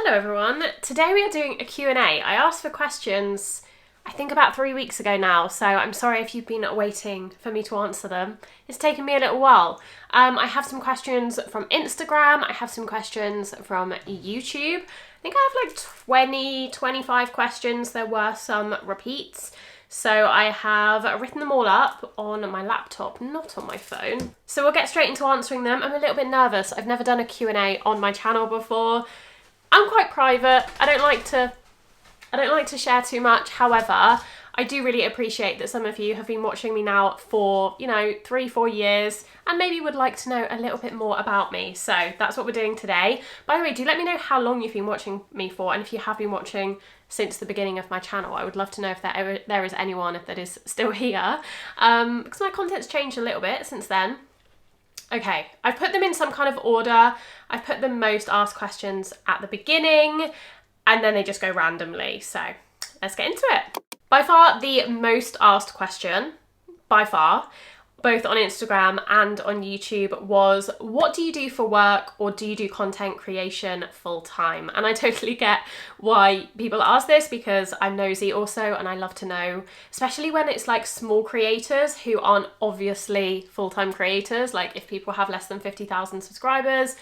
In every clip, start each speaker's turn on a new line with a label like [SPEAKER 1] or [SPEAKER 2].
[SPEAKER 1] Hello everyone, today we are doing a Q&A. I asked for questions I think about 3 weeks ago now, so I'm sorry if you've been waiting for me to answer them. It's taken me a little while. I have some questions from Instagram, I have some questions from YouTube. I think I have like 20, 25 questions. There were some repeats. So I have written them all up on my laptop, not on my phone. So we'll get straight into answering them. I'm a little bit nervous. I've never done a Q&A on my channel before. I'm quite private. I don't like to share too much. However, I do really appreciate that some of you have been watching me now for, 3-4 years and maybe would like to know a little bit more about me. So that's what we're doing today. By the way, do let me know how long you've been watching me for, and if you have been watching since the beginning of my channel. I would love to know if there is anyone that is still here, because my content's changed a little bit since then. Okay, I've put them in some kind of order. I've put the most asked questions at the beginning, and then they just go randomly. So let's get into it. By far the most asked question, by far, both on Instagram and on YouTube, was what do you do for work, or do you do content creation full time? And I totally get why people ask this, because I'm nosy also, and I love to know, especially when it's like small creators who aren't obviously full-time creators. Like if people have less than 50,000 subscribers,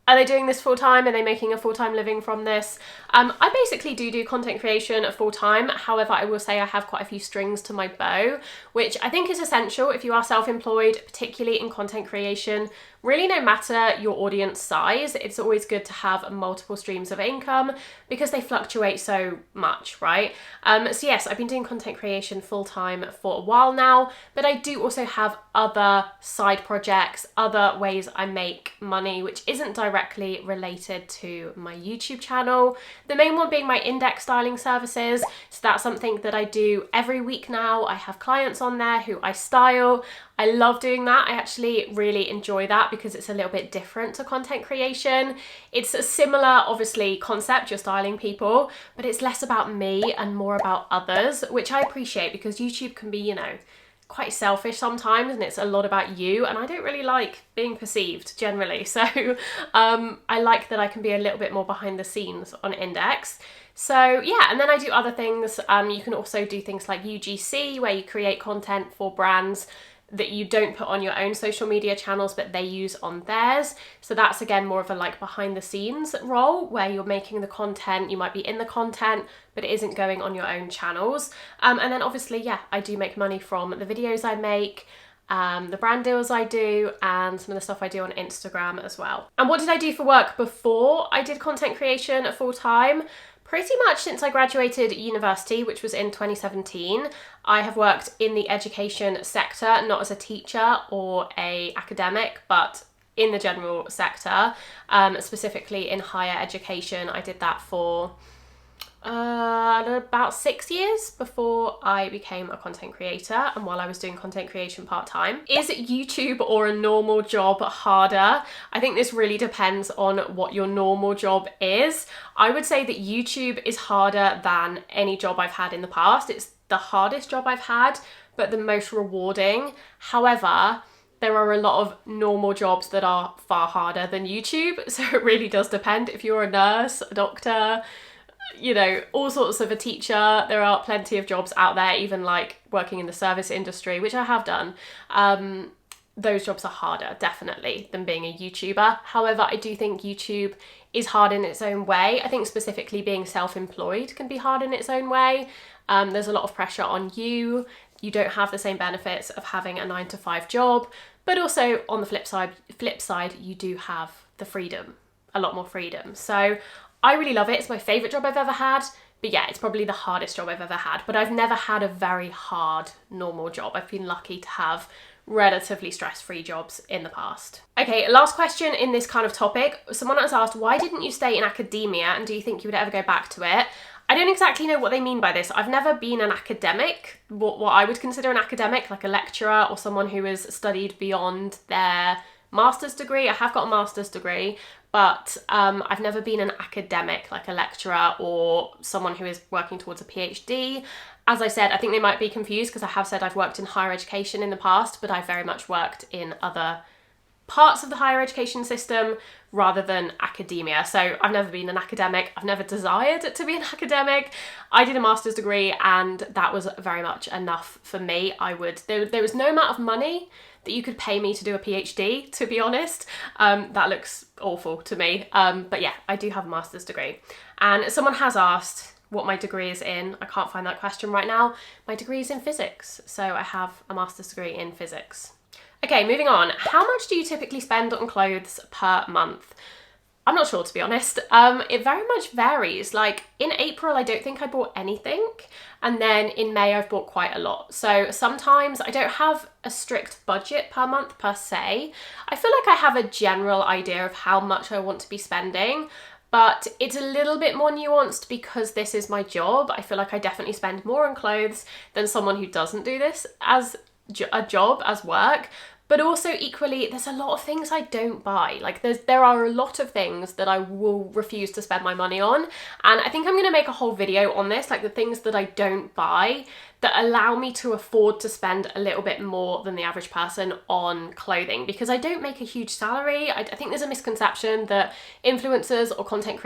[SPEAKER 1] are they doing this full time? Are they making a full-time living from this? I basically do content creation full time. However, I will say I have quite a few strings to my bow, which I think is essential if you are self-employed, particularly in content creation. Really, no matter your audience size, it's always good to have multiple streams of income because they fluctuate so much, right? So yes, I've been doing content creation full time for a while now, but I do also have other side projects, other ways I make money, which isn't directly related to my YouTube channel. The main one being my index styling services. So that's something that I do every week now. I have clients on there who I style. I love doing that. I actually really enjoy that because it's a little bit different to content creation. It's a similar, obviously, concept. You're styling people, but it's less about me and more about others, which I appreciate because YouTube can be, quite selfish sometimes, and it's a lot about you, and I don't really like being perceived generally. So I like that I can be a little bit more behind the scenes on Index. So yeah, and then I do other things. You can also do things like UGC, where you create content for brands that you don't put on your own social media channels, but they use on theirs. So that's again more of a like behind the scenes role, where you're making the content, you might be in the content, but it isn't going on your own channels. And then obviously, yeah, I do make money from the videos I make, the brand deals I do, and some of the stuff I do on Instagram as well. And what did I do for work before I did content creation full time? Pretty much since I graduated university, which was in 2017, I have worked in the education sector, not as a teacher or a academic, but in the general sector, specifically in higher education. I did that for about 6 years before I became a content creator, and while I was doing content creation part-time. Is YouTube or a normal job harder? I think this really depends on what your normal job is. I would say that YouTube is harder than any job I've had in the past. It's the hardest job I've had, but the most rewarding. However, there are a lot of normal jobs that are far harder than YouTube, so it really does depend. If you're a nurse, a doctor, all sorts of a teacher, there are plenty of jobs out there, even like working in the service industry, which I have done. Those jobs are harder, definitely, than being a YouTuber. However, I do think YouTube is hard in its own way. I think specifically being self-employed can be hard in its own way. There's a lot of pressure on you. You don't have the same benefits of having a 9-to-5 job, but also on the flip side, you do have the freedom, a lot more freedom. So I really love it. It's my favourite job I've ever had. But yeah, it's probably the hardest job I've ever had. But I've never had a very hard normal job. I've been lucky to have relatively stress-free jobs in the past. Okay, last question in this kind of topic. Someone has asked, why didn't you stay in academia, and do you think you would ever go back to it? I don't exactly know what they mean by this. I've never been an academic, what I would consider an academic, like a lecturer or someone who has studied beyond their master's degree. I have got a master's degree, but I've never been an academic, like a lecturer or someone who is working towards a PhD. As I said, I think they might be confused because I have said I've worked in higher education in the past, but I've very much worked in other parts of the higher education system rather than academia. So I've never been an academic. I've never desired to be an academic. I did a master's degree and that was very much enough for me. There was no amount of money that you could pay me to do a PhD, to be honest. That looks awful to me. But yeah, I do have a master's degree. And someone has asked what my degree is in. I can't find that question right now. My degree is in physics. So I have a master's degree in physics. Okay, moving on. How much do you typically spend on clothes per month? I'm not sure, to be honest. It very much varies. Like in April, I don't think I bought anything. And then in May, I've bought quite a lot. So sometimes I don't have a strict budget per month per se. I feel like I have a general idea of how much I want to be spending, but it's a little bit more nuanced because this is my job. I feel like I definitely spend more on clothes than someone who doesn't do this as a job, as work. But also equally, there's a lot of things I don't buy. Like there are a lot of things that I will refuse to spend my money on. And I think I'm gonna make a whole video on this, like the things that I don't buy that allow me to afford to spend a little bit more than the average person on clothing, because I don't make a huge salary. I think there's a misconception that influencers or content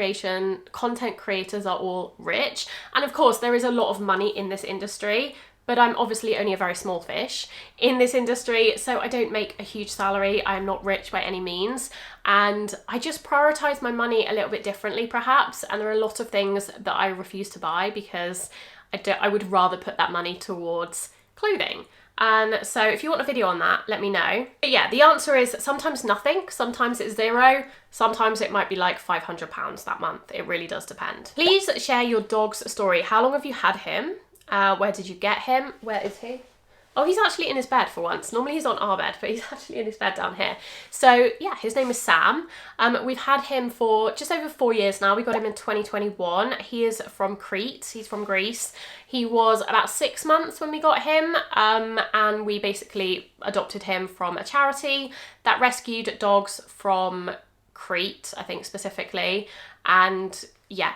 [SPEAKER 1] creators are all rich. And of course, there is a lot of money in this industry, but I'm obviously only a very small fish in this industry, so I don't make a huge salary. I am not rich by any means, and I just prioritize my money a little bit differently perhaps, and there are a lot of things that I refuse to buy because I would rather put that money towards clothing. And so if you want a video on that, let me know. But yeah, the answer is sometimes nothing, sometimes it's zero, sometimes it might be like £500 that month. It really does depend. Please share your dog's story. How long have you had him? Where did you get him? Where is he? Oh, he's actually in his bed for once. Normally he's on our bed, but he's actually in his bed down here. So yeah, his name is Sam. We've had him for just over 4 years now. We got him in 2021. He is from Crete. He's from Greece. He was about 6 months when we got him, and we basically adopted him from a charity that rescued dogs from Crete, I think specifically, and yeah,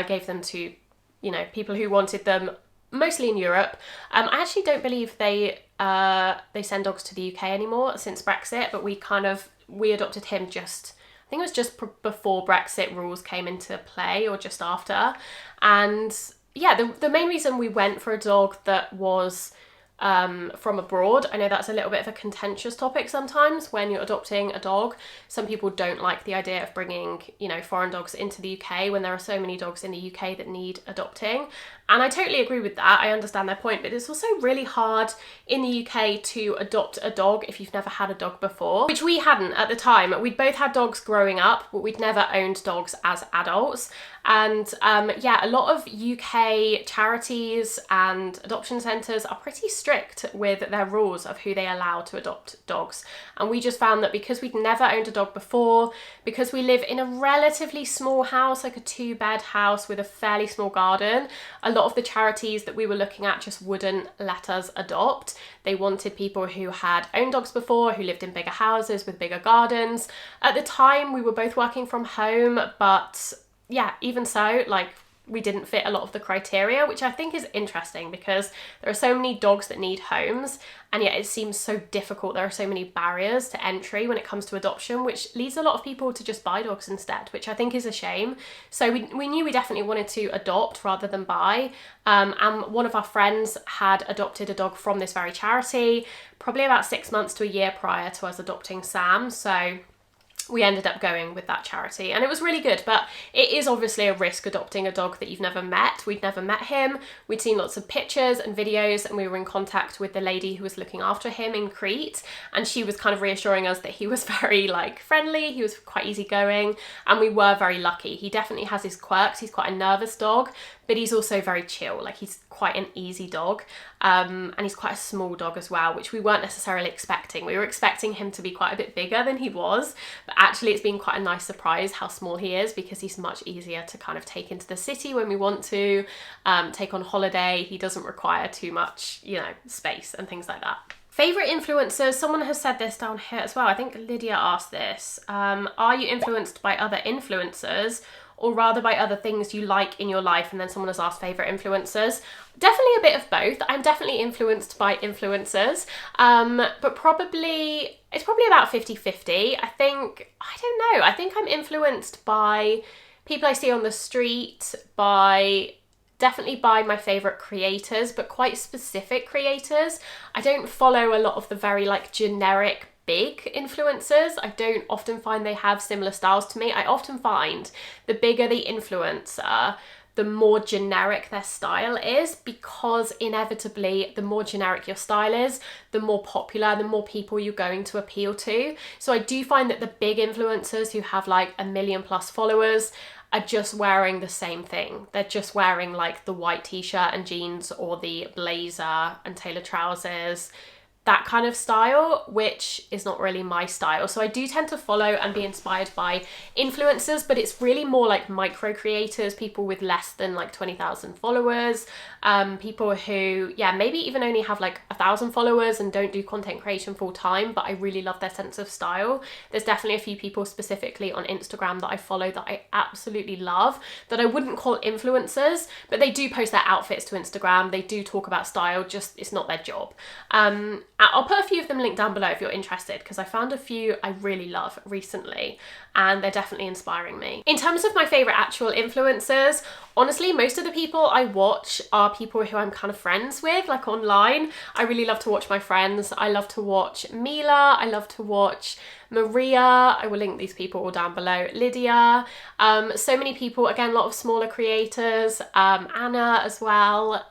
[SPEAKER 1] gave them to, you know, people who wanted them, mostly in Europe. I actually don't believe they send dogs to the UK anymore since Brexit, but we adopted him just, I think it was just before Brexit rules came into play or just after. And yeah, the main reason we went for a dog that was from abroad. I know that's a little bit of a contentious topic sometimes when you're adopting a dog. Some people don't like the idea of bringing, you know, foreign dogs into the UK when there are so many dogs in the UK that need adopting. And I totally agree with that. I understand their point, but it's also really hard in the UK to adopt a dog if you've never had a dog before, which we hadn't at the time. We'd both had dogs growing up, but we'd never owned dogs as adults. And yeah, a lot of UK charities and adoption centres are pretty strict with their rules of who they allow to adopt dogs. And we just found that because we'd never owned a dog before, because we live in a relatively small house, like a 2-bed house with a fairly small garden, a lot of the charities that we were looking at just wouldn't let us adopt. They wanted people who had owned dogs before, who lived in bigger houses with bigger gardens. At the time, we were both working from home, but yeah, even so, like, we didn't fit a lot of the criteria, which I think is interesting because there are so many dogs that need homes, and yet it seems so difficult. There are so many barriers to entry when it comes to adoption, which leads a lot of people to just buy dogs instead, which I think is a shame. So we knew we definitely wanted to adopt rather than buy. And one of our friends had adopted a dog from this very charity, probably about 6 months to a year prior to us adopting Sam. So we ended up going with that charity and it was really good, but it is obviously a risk adopting a dog that you've never met. We'd never met him. We'd seen lots of pictures and videos, and we were in contact with the lady who was looking after him in Crete, and she was kind of reassuring us that he was very like friendly, he was quite easygoing, and we were very lucky. He definitely has his quirks. He's quite a nervous dog, but he's also very chill. Like, he's quite an easy dog, and he's quite a small dog as well, which we weren't necessarily expecting. We were expecting him to be quite a bit bigger than he was, but actually it's been quite a nice surprise how small he is, because he's much easier to kind of take into the city when we want to, take on holiday. He doesn't require too much, you know, space and things like that. Favourite influencers, someone has said this down here as well. I think Lydia asked this. Are you influenced by other influencers, or rather by other things you like in your life? And then someone has asked favourite influencers. Definitely a bit of both. I'm definitely influenced by influencers, but probably It's probably about 50-50. I don't know, I think I'm influenced by people I see on the street, definitely by my favourite creators, but quite specific creators. I don't follow a lot of the very like generic big influencers. I don't often find they have similar styles to me. I often find the bigger the influencer, the more generic their style is, because inevitably the more generic your style is, the more popular, the more people you're going to appeal to. So I do find that the big influencers who have like 1 million plus followers are just wearing the same thing. They're just wearing like the white t-shirt and jeans, or the blazer and tailored trousers, that kind of style, which is not really my style. So I do tend to follow and be inspired by influencers, but it's really more like micro creators, people with less than like 20,000 followers, people who, yeah, maybe even only have like 1,000 followers and don't do content creation full time, but I really love their sense of style. There's definitely a few people specifically on Instagram that I follow that I absolutely love, that I wouldn't call influencers, but they do post their outfits to Instagram. They do talk about style, just it's not their job. I'll put a few of them linked down below if you're interested, because I found a few I really love recently and they're definitely inspiring me. In terms of my favourite actual influencers, honestly, most of the people I watch are people who I'm kind of friends with, like online. I really love to watch my friends. I love to watch Mila. I love to watch Maria. I will link these people all down below. Lydia. So many people, again, a lot of smaller creators. Anna as well.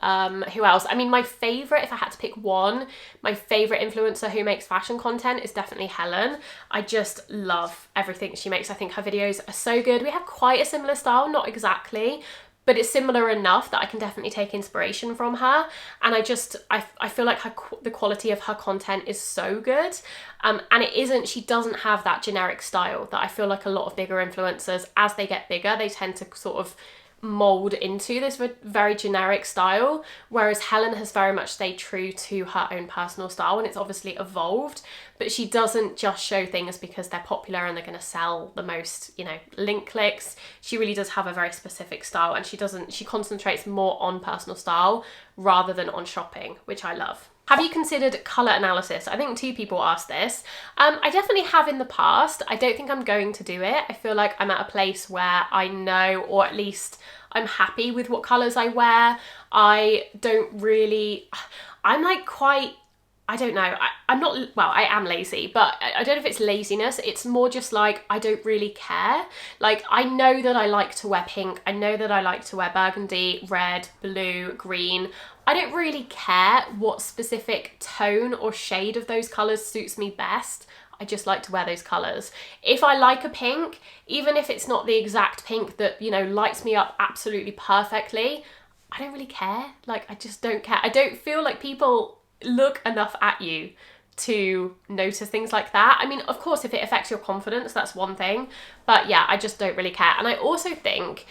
[SPEAKER 1] Who else? I mean, my favourite, if I had to pick one, my favourite influencer who makes fashion content is definitely Helen. I just love everything she makes. I think her videos are so good. We have quite a similar style, not exactly, but it's similar enough that I can definitely take inspiration from her. And I feel like the quality of her content is so good. And she doesn't have that generic style that I feel like a lot of bigger influencers, as they get bigger, they tend to sort of mold into this very generic style, whereas Helen has very much stayed true to her own personal style, and it's obviously evolved, but she doesn't just show things because they're popular and they're going to sell the most, you know, link clicks. She really does have a very specific style, and she concentrates more on personal style rather than on shopping, which I love. Have you considered colour analysis? I think 2 people asked this. I definitely have in the past. I don't think I'm going to do it. I feel like I'm at a place where I know, or at least I'm happy with what colours I wear. I'm like quite, I don't know, I am lazy, but I don't know if it's laziness. It's more just like, I don't really care. Like, I know that I like to wear pink. I know that I like to wear burgundy, red, blue, green. I don't really care what specific tone or shade of those colours suits me best. I just like to wear those colours. If I like a pink, even if it's not the exact pink that, you know, lights me up absolutely perfectly, I don't really care. Like, I just don't care. I don't feel like people look enough at you to notice things like that. I mean, of course, if it affects your confidence, that's one thing. But yeah, I just don't really care. And I also think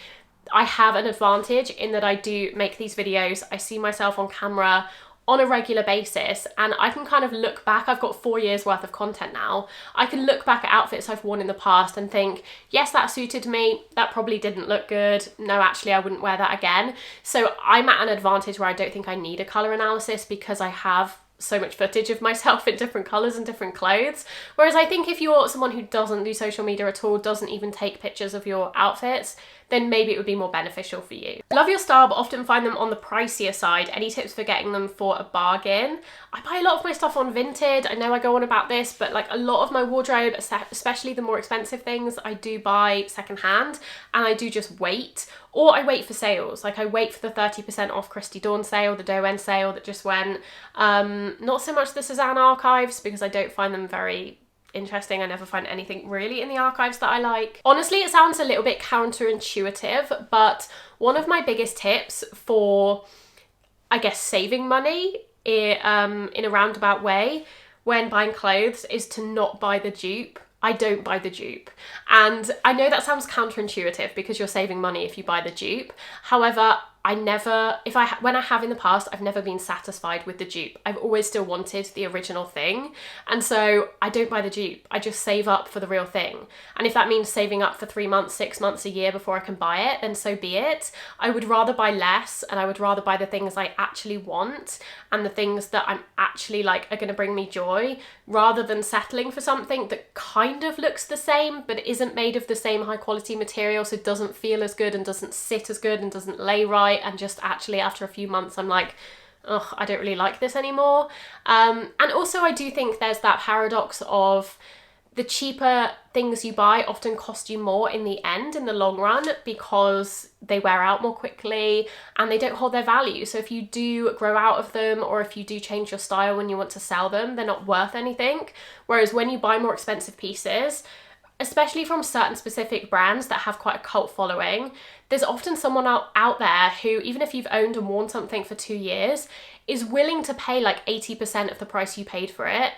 [SPEAKER 1] I have an advantage in that I do make these videos. I see myself on camera on a regular basis, and I can kind of look back. I've got 4 years worth of content now. I can look back at outfits I've worn in the past and think, yes, that suited me. That probably didn't look good. No, actually, I wouldn't wear that again. So I'm at an advantage where I don't think I need a colour analysis, because I have so much footage of myself in different colours and different clothes. Whereas I think if you're someone who doesn't do social media at all, doesn't even take pictures of your outfits, then maybe it would be more beneficial for you. Love your style, but often find them on the pricier side. Any tips for getting them for a bargain? I buy a lot of my stuff on Vinted. I know I go on about this, but like a lot of my wardrobe, especially the more expensive things, I do buy secondhand, and I do just wait. Or I wait for sales. Like, I wait for the 30% off Christy Dawn sale, the Doe End sale that just went. Not so much the Suzanne archives, because I don't find them very interesting. I never find anything really in the archives that I like. Honestly, it sounds a little bit counterintuitive, but one of my biggest tips for, I guess, saving money in a roundabout way when buying clothes is to not buy the dupe. I don't buy the dupe. And I know that sounds counterintuitive because you're saving money if you buy the dupe. However, when I have in the past, I've never been satisfied with the dupe. I've always still wanted the original thing. And so I don't buy the dupe. I just save up for the real thing. And if that means saving up for 3 months, 6 months, a year before I can buy it, then so be it. I would rather buy less, and I would rather buy the things I actually want and the things that I'm actually like are going to bring me joy, rather than settling for something that kind of looks the same but isn't made of the same high quality material, so it doesn't feel as good and doesn't sit as good and doesn't lay right, and just actually after a few months I'm like, ugh, I don't really like this anymore. And also I do think there's that paradox of the cheaper things you buy often cost you more in the end, in the long run, because they wear out more quickly and they don't hold their value. So if you do grow out of them, or if you do change your style when you want to sell them, they're not worth anything. Whereas when you buy more expensive pieces, especially from certain specific brands that have quite a cult following, there's often someone out there who, even if you've owned and worn something for 2 years, is willing to pay like 80% of the price you paid for it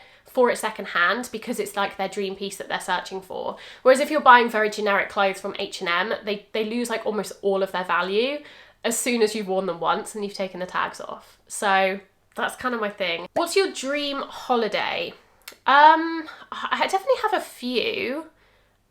[SPEAKER 1] secondhand, because it's like their dream piece that they're searching for. Whereas if you're buying very generic clothes from H&M, they lose like almost all of their value as soon as you've worn them once and you've taken the tags off. So that's kind of my thing. What's your dream holiday? I definitely have a few.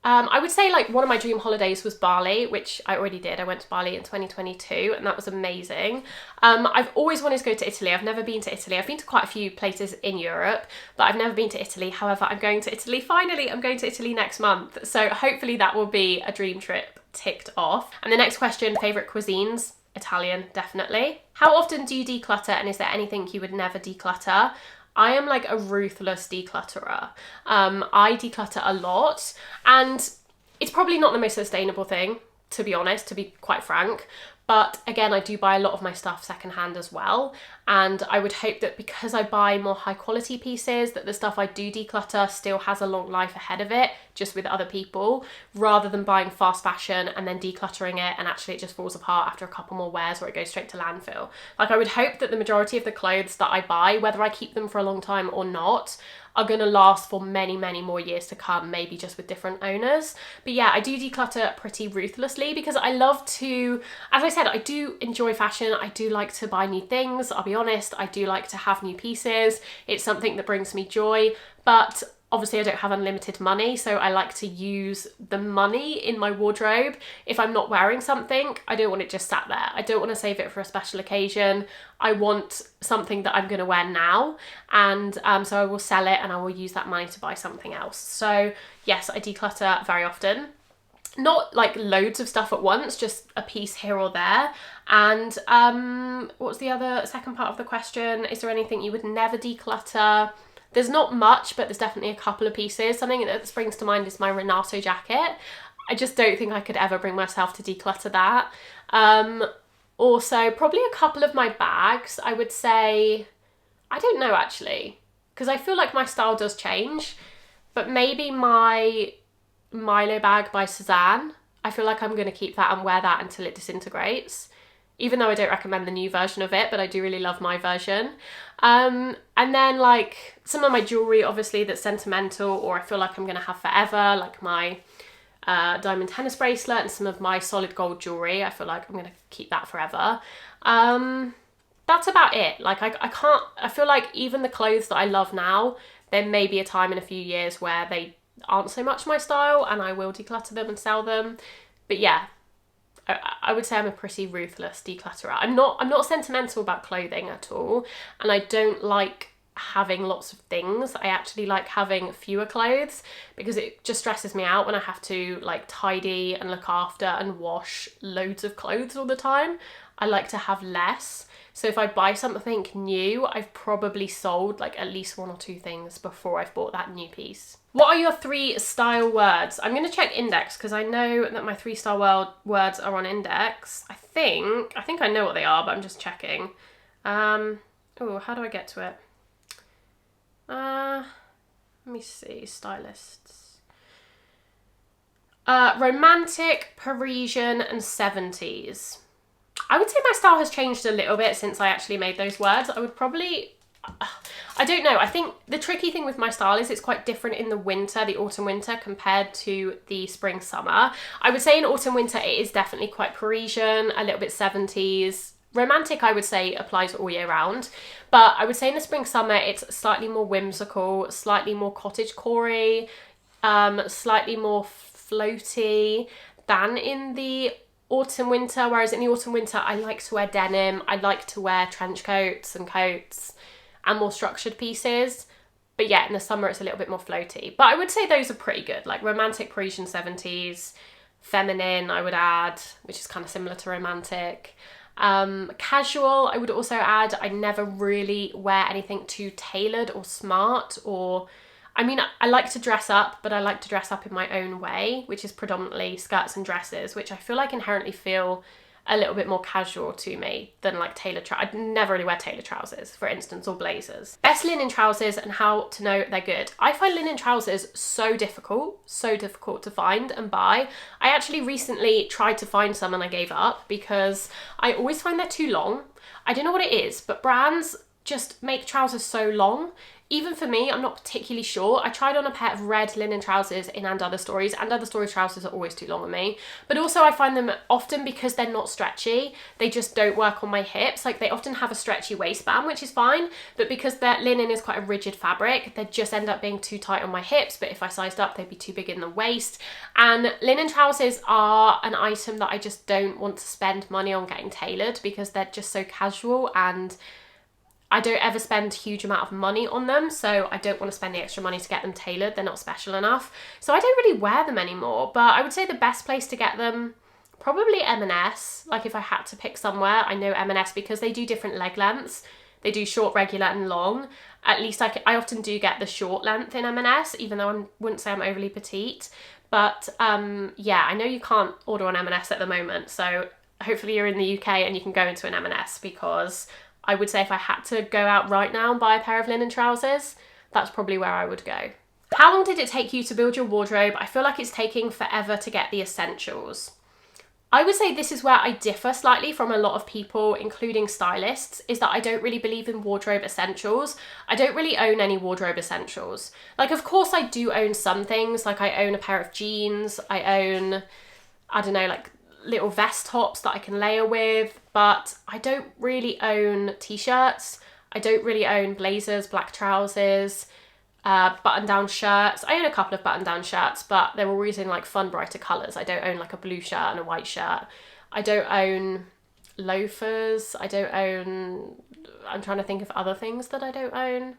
[SPEAKER 1] I would say like one of my dream holidays was Bali, which I already did. I went to Bali in 2022 and that was amazing. I've always wanted to go to Italy. I've never been to Italy. I've been to quite a few places in Europe, but I've never been to Italy. However, I'm going to Italy finally. I'm going to Italy next month. So hopefully that will be a dream trip ticked off. And the next question, favourite cuisines? Italian, definitely. How often do you declutter, and is there anything you would never declutter? I am like a ruthless declutterer. I declutter a lot, and it's probably not the most sustainable thing, to be honest, to be quite frank. But again, I do buy a lot of my stuff secondhand as well. And I would hope that because I buy more high quality pieces, that the stuff I do declutter still has a long life ahead of it, just with other people, rather than buying fast fashion and then decluttering it and actually it just falls apart after a couple more wears or it goes straight to landfill. Like, I would hope that the majority of the clothes that I buy, whether I keep them for a long time or not, are going to last for many, many more years to come, maybe just with different owners. But yeah, I do declutter pretty ruthlessly because I love to, as I said, I do enjoy fashion. I do like to buy new things. I'll be honest, I do like to have new pieces. It's something that brings me joy, but obviously I don't have unlimited money, so I like to use the money in my wardrobe. If I'm not wearing something, I don't want it just sat there. I don't want to save it for a special occasion. I want something that I'm going to wear now, and so I will sell it and I will use that money to buy something else. So yes, I declutter very often. Not like loads of stuff at once, just a piece here or there. And what's the other second part of the question? Is there anything you would never declutter? There's not much, but there's definitely a couple of pieces. Something that springs to mind is my Renato jacket. I just don't think I could ever bring myself to declutter that. Also, probably a couple of my bags. I would say, I don't know actually, because I feel like my style does change, but maybe my Milo bag by Suzanne. I feel like I'm going to keep that and wear that until it disintegrates, even though I don't recommend the new version of it, but I do really love my version. And then like some of my jewellery, obviously, that's sentimental or I feel like I'm going to have forever, like my diamond tennis bracelet and some of my solid gold jewellery. I feel like I'm going to keep that forever. That's about it. Like I feel like even the clothes that I love now, there may be a time in a few years where they aren't so much my style and I will declutter them and sell them. But yeah, I would say I'm a pretty ruthless declutterer. I'm not sentimental about clothing at all, and I don't like having lots of things. I actually like having fewer clothes because it just stresses me out when I have to like tidy and look after and wash loads of clothes all the time. I like to have less. So if I buy something new, I've probably sold like at least 1 or 2 things before I've bought that new piece. What are your 3 style words? I'm going to check Index because I know that my 3 style words are on Index. I think I know what they are, but I'm just checking. Oh, how do I get to it? Let me see, stylists. Romantic, Parisian, and 70s. I would say my style has changed a little bit since I actually made those words. I would probably I don't know. I think the tricky thing with my style is it's quite different in the winter, the autumn winter, compared to the spring summer. I would say in autumn winter it is definitely quite Parisian, a little bit 70s. Romantic, I would say, applies all year round. But I would say in the spring summer it's slightly more whimsical, slightly more cottagecore-y, slightly more floaty than in the autumn winter. Whereas in the autumn winter I like to wear denim, I like to wear trench coats and coats and more structured pieces. But yeah, in the summer it's a little bit more floaty. But I would say those are pretty good, like romantic Parisian 70s, feminine I would add, which is kind of similar to romantic. Casual I would also add. I never really wear anything too tailored or smart, or I mean, I like to dress up, but I like to dress up in my own way, which is predominantly skirts and dresses, which I feel like inherently feel a little bit more casual to me than like tailored trousers. I'd never really wear tailored trousers, for instance, or blazers. Best linen trousers and how to know they're good. I find linen trousers so difficult to find and buy. I actually recently tried to find some and I gave up because I always find they're too long. I don't know what it is, but brands just make trousers so long. Even for me, I'm not particularly sure. I tried on a pair of red linen trousers in And Other Stories. And Other Stories trousers are always too long on me. But also I find them often, because they're not stretchy, they just don't work on my hips. Like, they often have a stretchy waistband, which is fine. But because that linen is quite a rigid fabric, they just end up being too tight on my hips. But if I sized up, they'd be too big in the waist. And linen trousers are an item that I just don't want to spend money on getting tailored, because they're just so casual and I don't ever spend a huge amount of money on them, so I don't want to spend the extra money to get them tailored. They're not special enough. So I don't really wear them anymore, but I would say the best place to get them, probably M&S. Like, if I had to pick somewhere, I know M&S, because they do different leg lengths. They do short, regular and long. At least I often do get the short length in M&S, even though I wouldn't say I'm overly petite. But yeah, I know you can't order on M&S at the moment, so hopefully you're in the UK and you can go into an M&S, because I would say if I had to go out right now and buy a pair of linen trousers, that's probably where I would go. How long did it take you to build your wardrobe? I feel like it's taking forever to get the essentials. I would say this is where I differ slightly from a lot of people, including stylists, is that I don't really believe in wardrobe essentials. I don't really own any wardrobe essentials. Like, of course I do own some things, like I own a pair of jeans, I own, I don't know, like little vest tops that I can layer with, but I don't really own t-shirts. I don't really own blazers, black trousers, button-down shirts. I own a couple of button-down shirts, but they're always in like fun, brighter colours. I don't own like a blue shirt and a white shirt. I don't own loafers. I don't own, I'm trying to think of other things that I don't own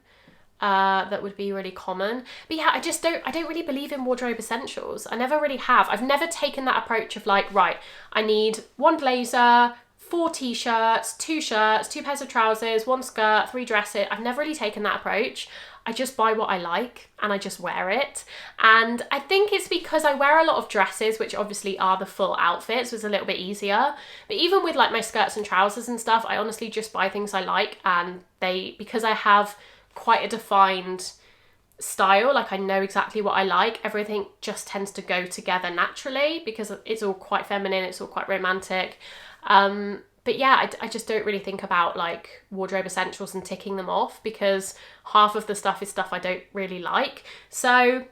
[SPEAKER 1] that would be really common. But yeah, I don't really believe in wardrobe essentials. I never really have. I've never taken that approach of like, right, I need one blazer, 4 t-shirts, 2 shirts, 2 pairs of trousers, 1 skirt, 3 dresses. I've never really taken that approach. I just buy what I like and I just wear it. And I think it's because I wear a lot of dresses, which obviously are the full outfits, so it's a little bit easier. But even with like my skirts and trousers and stuff, I honestly just buy things I like, and because I have quite a defined style, like I know exactly what I like, everything just tends to go together naturally because it's all quite feminine, it's all quite romantic. But yeah, I just don't really think about like wardrobe essentials and ticking them off, because half of the stuff is stuff I don't really like. So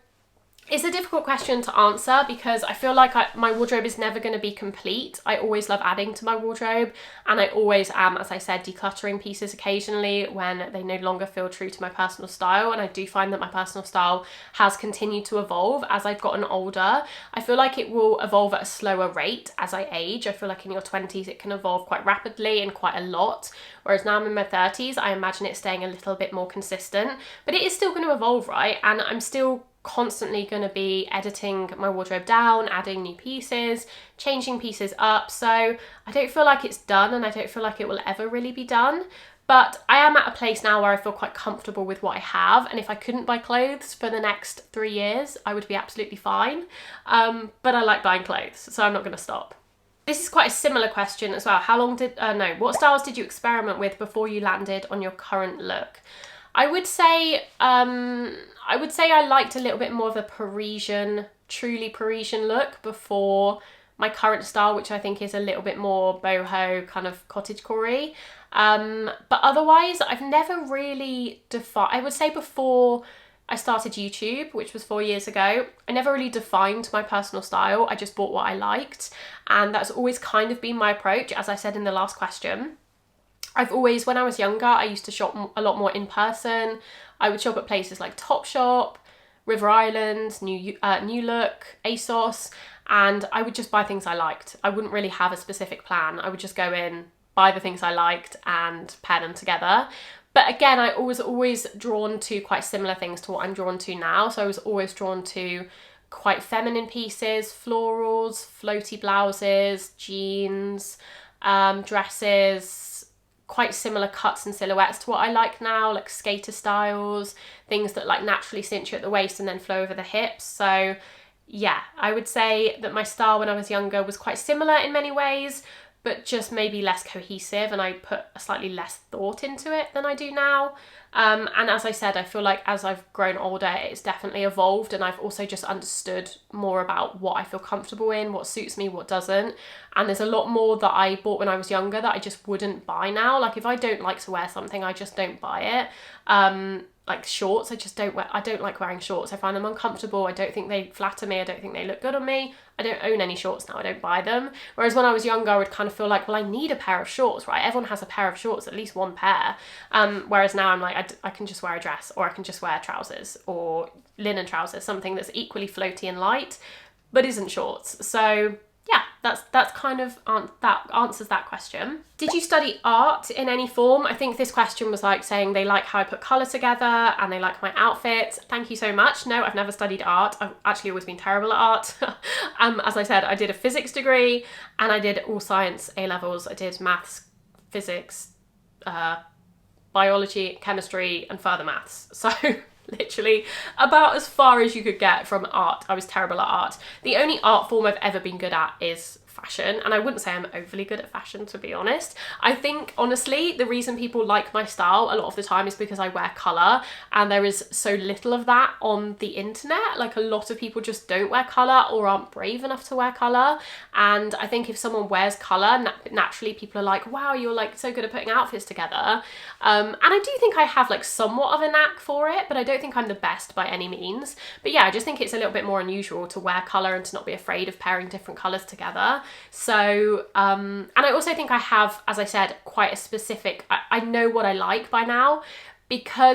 [SPEAKER 1] it's a difficult question to answer, because I feel like my wardrobe is never going to be complete. I always love adding to my wardrobe, and I always am, as I said, decluttering pieces occasionally when they no longer feel true to my personal style. And I do find that my personal style has continued to evolve as I've gotten older. I feel like it will evolve at a slower rate as I age. I feel like in your 20s it can evolve quite rapidly and quite a lot, whereas now I'm in my 30s, I imagine it staying a little bit more consistent. But it is still going to evolve, right? And I'm still constantly going to be editing my wardrobe down, adding new pieces, changing pieces up. So I don't feel like it's done, and I don't feel like it will ever really be done. But I am at a place now where I feel quite comfortable with what I have, and if I couldn't buy clothes for the next 3 years, I would be absolutely fine. But I like buying clothes, so I'm not going to stop. This is quite a similar question as well. What styles did you experiment with before you landed on your current look? I would say I liked a little bit more of a truly Parisian look before my current style, which I think is a little bit more boho, kind of cottagecore-y. But otherwise, I've never really defined, I would say before I started YouTube, which was 4 years ago, I never really defined my personal style. I just bought what I liked. And that's always kind of been my approach, as I said in the last question. I've always, when I was younger, I used to shop a lot more in person. I would shop at places like Topshop, River Island, New Look, ASOS, and I would just buy things I liked. I wouldn't really have a specific plan. I would just go in, buy the things I liked and pair them together. But again, I was always drawn to quite similar things to what I'm drawn to now. So I was always drawn to quite feminine pieces, florals, floaty blouses, jeans, dresses, quite similar cuts and silhouettes to what I like now, like skater styles, things that like naturally cinch you at the waist and then flow over the hips. So yeah, I would say that my style when I was younger was quite similar in many ways, but just maybe less cohesive, and I put a slightly less thought into it than I do now. And as I said, I feel like as I've grown older, it's definitely evolved, and I've also just understood more about what I feel comfortable in, what suits me, what doesn't. And there's a lot more that I bought when I was younger that I just wouldn't buy now. Like if I don't like to wear something, I just don't buy it. Like shorts, I don't like wearing shorts. I find them uncomfortable. I don't think they flatter me. I don't think they look good on me. I don't own any shorts now. I don't buy them. Whereas when I was younger, I would kind of feel like, well, I need a pair of shorts, right? Everyone has a pair of shorts, at least one pair. Whereas now I'm like, I can just wear a dress, or I can just wear trousers or linen trousers, something that's equally floaty and light, but isn't shorts. So yeah, that's kind of, that answers that question. Did you study art in any form? I think this question was like saying they like how I put colour together and they like my outfits. Thank you so much. No, I've never studied art. I've actually always been terrible at art. As I said, I did a physics degree and I did all science A-levels. I did maths, physics, biology, chemistry, and further maths. So literally about as far as you could get from art. I was terrible at art. The only art form I've ever been good at is fashion, and I wouldn't say I'm overly good at fashion, to be honest. I think honestly the reason people like my style a lot of the time is because I wear colour, and there is so little of that on the internet. Like a lot of people just don't wear colour or aren't brave enough to wear colour, and I think if someone wears colour, naturally people are like, wow, you're like so good at putting outfits together. And I do think I have like somewhat of a knack for it, but I don't think I'm the best by any means. But yeah, I just think it's a little bit more unusual to wear colour and to not be afraid of pairing different colours together. So, and I also think I have, as I said, quite a specific, I know what I like by now,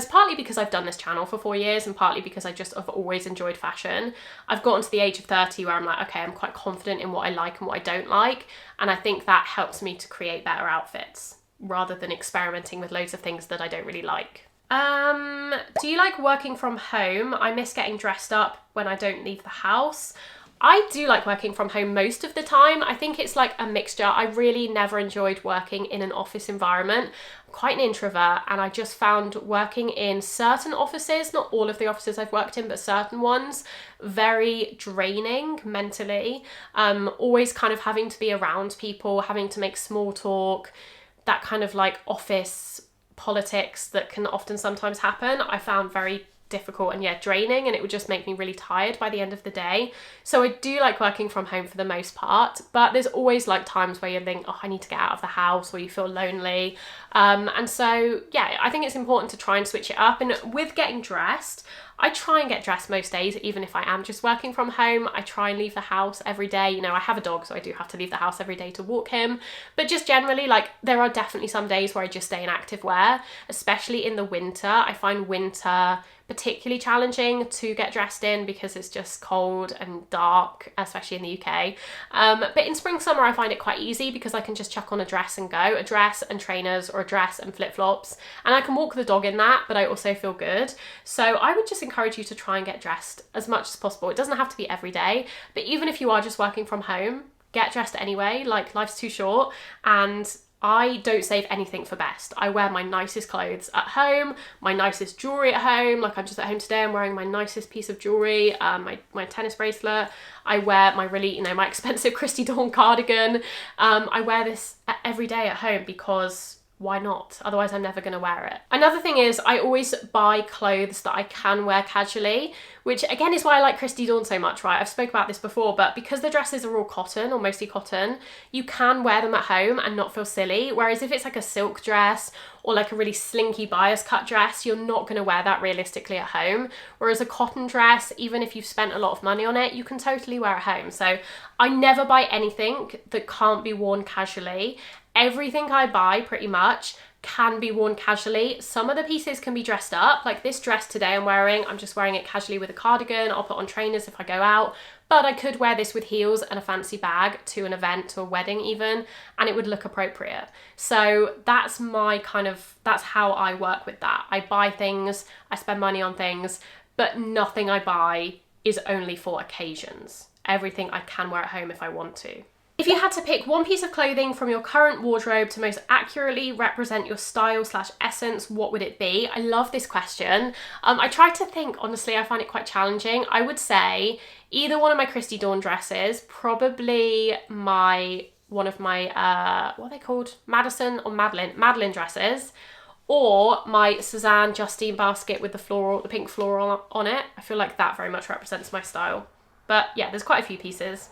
[SPEAKER 1] partly because I've done this channel for 4 years and partly because I just have always enjoyed fashion. I've gotten to the age of 30 where I'm like, okay, I'm quite confident in what I like and what I don't like. And I think that helps me to create better outfits rather than experimenting with loads of things that I don't really like. Do you like working from home? I miss getting dressed up when I don't leave the house. I do like working from home most of the time. I think it's like a mixture. I really never enjoyed working in an office environment. I'm quite an introvert, and I just found working in certain offices, not all of the offices I've worked in, but certain ones, very draining mentally. Always kind of having to be around people, having to make small talk, that kind of like office politics that can often sometimes happen, I found very difficult and draining, and it would just make me really tired by the end of the day. So I do like working from home for the most part, but there's always like times where you think, oh, I need to get out of the house, or you feel lonely. And so yeah, I think it's important to try and switch it up. And with getting dressed, I try and get dressed most days, even if I am just working from home. I try and leave the house every day. You know, I have a dog, so I do have to leave the house every day to walk him. But just generally, like, there are definitely some days where I just stay in active wear, especially in the winter. I find winter particularly challenging to get dressed in because it's just cold and dark, especially in the UK. But in spring, summer, I find it quite easy because I can just chuck on a dress and go, a dress and trainers, or a dress and flip-flops. And I can walk the dog in that, but I also feel good. So I would just encourage you to try and get dressed as much as possible. It doesn't have to be every day, but even if you are just working from home, get dressed anyway. Like, life's too short, and I don't save anything for best. I wear my nicest clothes at home, my nicest jewellery at home. Like, I'm just at home today, I'm wearing my nicest piece of jewellery, my tennis bracelet. I wear my really, my expensive Christy Dawn cardigan. I wear this every day at home because why not? Otherwise I'm never gonna wear it. Another thing is I always buy clothes that I can wear casually, which again is why I like Christy Dawn so much, right? I've spoke about this before, but because the dresses are all cotton or mostly cotton, you can wear them at home and not feel silly. Whereas if it's like a silk dress or like a really slinky bias cut dress, you're not gonna wear that realistically at home. Whereas a cotton dress, even if you've spent a lot of money on it, you can totally wear at home. So I never buy anything that can't be worn casually. Everything I buy pretty much can be worn casually. Some of the pieces can be dressed up, like this dress today I'm just wearing it casually with a cardigan. I'll put on trainers if I go out, but I could wear this with heels and a fancy bag to an event, to a wedding even, and it would look appropriate. So that's that's how I work with that. I buy things, I spend money on things, but nothing I buy is only for occasions. Everything I can wear at home if I want to. If you had to pick one piece of clothing from your current wardrobe to most accurately represent your style/essence, what would it be? I love this question. I tried to think, honestly, I find it quite challenging. I would say either one of my Christy Dawn dresses, probably one of my, what are they called? Madison or Madeline dresses, or my Suzanne Justine basket with the pink floral on it. I feel like that very much represents my style. But yeah, there's quite a few pieces.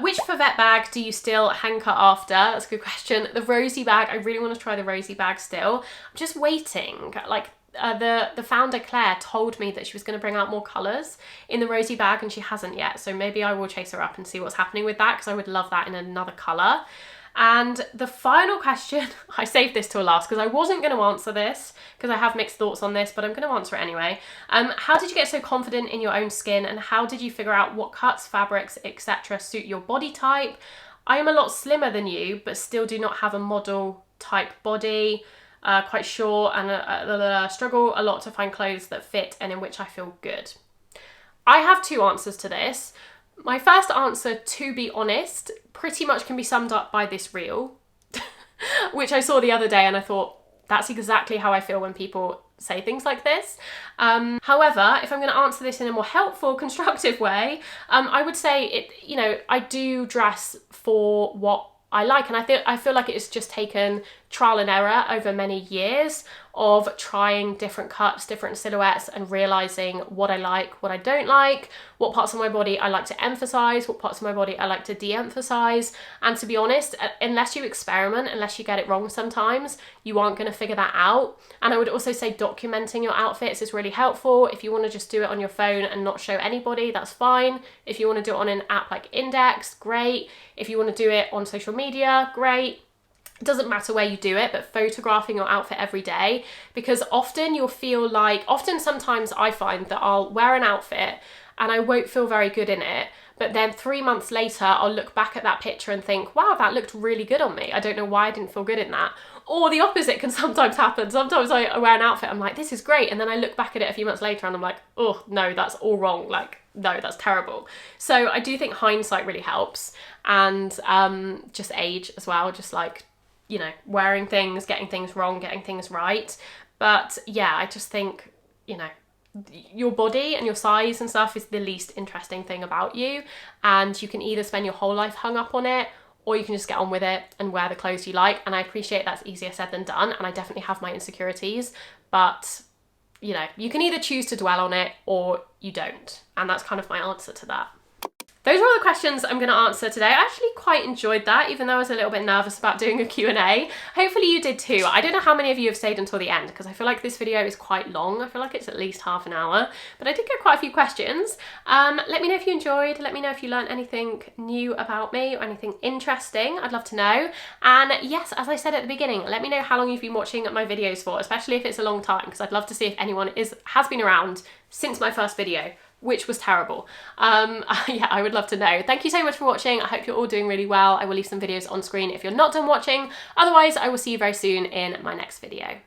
[SPEAKER 1] Which Favette bag do you still hanker after? That's a good question. The Rosie bag, I really want to try the Rosie bag still. I'm just waiting. Like the founder Claire told me that she was going to bring out more colours in the Rosie bag and she hasn't yet. So maybe I will chase her up and see what's happening with that, because I would love that in another colour. And the final question, I saved this till last because I wasn't going to answer this because I have mixed thoughts on this, but I'm going to answer it anyway. How did you get so confident in your own skin, and how did you figure out what cuts, fabrics, etc. suit your body type? I am a lot slimmer than you, but still do not have a model type body, quite short, and struggle a lot to find clothes that fit and in which I feel good. I have two answers to this. My first answer, to be honest, pretty much can be summed up by this reel, which I saw the other day and I thought, that's exactly how I feel when people say things like this. However, if I'm going to answer this in a more helpful, constructive way, I would say I do dress for what I like, and I feel like it's just taken trial and error over many years of trying different cuts, different silhouettes, and realizing what I like, what I don't like, what parts of my body I like to emphasize, what parts of my body I like to de-emphasize. And to be honest, unless you experiment, unless you get it wrong sometimes, you aren't going to figure that out. And I would also say documenting your outfits is really helpful. If you want to just do it on your phone and not show anybody, that's fine. If you want to do it on an app like Index, great. If you want to do it on social media, great. It doesn't matter where you do it, but photographing your outfit every day, because sometimes I find that I'll wear an outfit and I won't feel very good in it, but then 3 months later I'll look back at that picture and think, wow, that looked really good on me. I don't know why I didn't feel good in that. Or the opposite can sometimes happen. Sometimes I wear an outfit, I'm like, this is great, and then I look back at it a few months later and I'm like, oh no, that's all wrong. Like, no, that's terrible. So I do think hindsight really helps, and just age as well, just like, wearing things, getting things wrong, getting things right. But yeah, I just think, your body and your size and stuff is the least interesting thing about you. And you can either spend your whole life hung up on it, or you can just get on with it and wear the clothes you like. And I appreciate that's easier said than done. And I definitely have my insecurities, but you can either choose to dwell on it or you don't. And that's kind of my answer to that. Those are all the questions I'm going to answer today. I actually quite enjoyed that, even though I was a little bit nervous about doing a Q&A. Hopefully you did too. I don't know how many of you have stayed until the end, because I feel like this video is quite long. I feel like it's at least half an hour, but I did get quite a few questions. Let me know if you enjoyed. Let me know if you learned anything new about me or anything interesting. I'd love to know. And yes, as I said at the beginning, let me know how long you've been watching my videos for, especially if it's a long time, because I'd love to see if anyone has been around since my first video, which was terrible. Yeah, I would love to know. Thank you so much for watching. I hope you're all doing really well. I will leave some videos on screen if you're not done watching. Otherwise, I will see you very soon in my next video.